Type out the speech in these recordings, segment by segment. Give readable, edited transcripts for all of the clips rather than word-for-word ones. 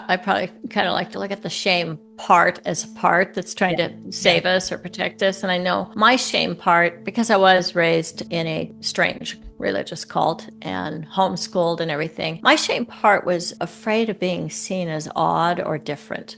I probably kind of like to look at the shame part as a part that's trying to save us or protect us. And I know my shame part, because I was raised in a strange religious cult and homeschooled and everything, my shame part was afraid of being seen as odd or different.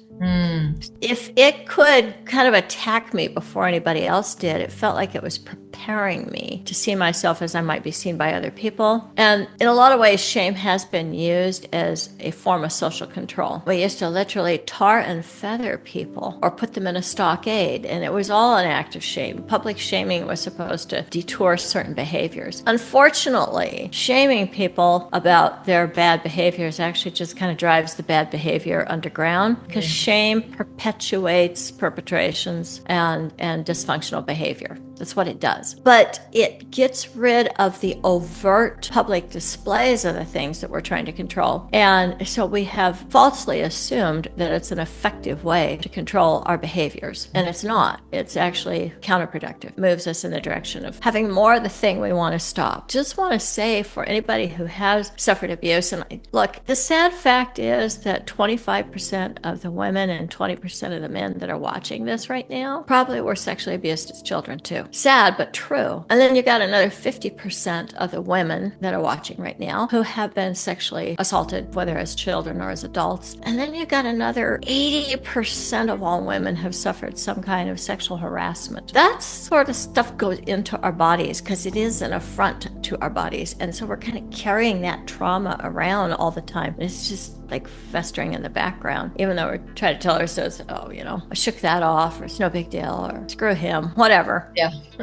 If it could kind of attack me before anybody else did, it felt like it was preparing me to see myself as I might be seen by other people. And in a lot of ways, shame has been used as a form of social control. We used to literally tar and feather people or put them in a stockade, and it was all an act of shame. Public shaming was supposed to detour certain behaviors. Unfortunately, shaming people about their bad behaviors actually just kind of drives the bad behavior underground, because shame perpetuates perpetrations and dysfunctional behavior. That's what it does. But it gets rid of the overt public displays of the things that we're trying to control. And so we have falsely assumed that it's an effective way to control our behaviors. And it's not. It's actually counterproductive. It moves us in the direction of having more of the thing we want to stop. Just want to say, for anybody who has suffered abuse, and look, the sad fact is that 25% of the women and 20% of the men that are watching this right now probably were sexually abused as children too. Sad, but true. And then you got another 50% of the women that are watching right now who have been sexually assaulted, whether as children or as adults. And then you got another 80% of all women have suffered some kind of sexual harassment. That sort of stuff goes into our bodies because it is an affront to our bodies. And so we're kind of carrying that trauma around all the time. It's just like festering in the background, even though we're trying to tell ourselves, oh, I shook that off, or it's no big deal, or screw him, whatever.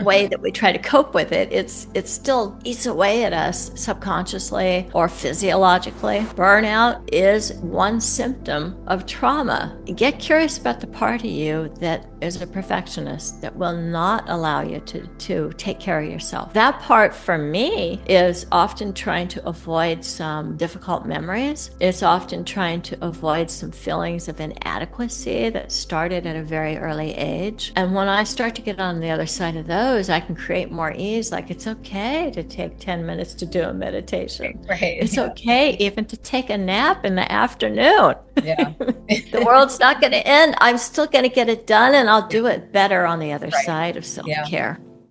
Way that we try to cope with it, it still eats away at us subconsciously or physiologically. Burnout is one symptom of trauma. Get curious about the part of you that is a perfectionist, that will not allow you to take care of yourself. That part for me is often trying to avoid some difficult memories. It's often trying to avoid some feelings of inadequacy that started at a very early age. And when I start to get on the other side of those, I can create more ease. Like, it's okay to take 10 minutes to do a meditation. Right. It's okay even to take a nap in the afternoon. The world's not going to end. I'm still going to get it done, and I'll do it better on the other side of self-care.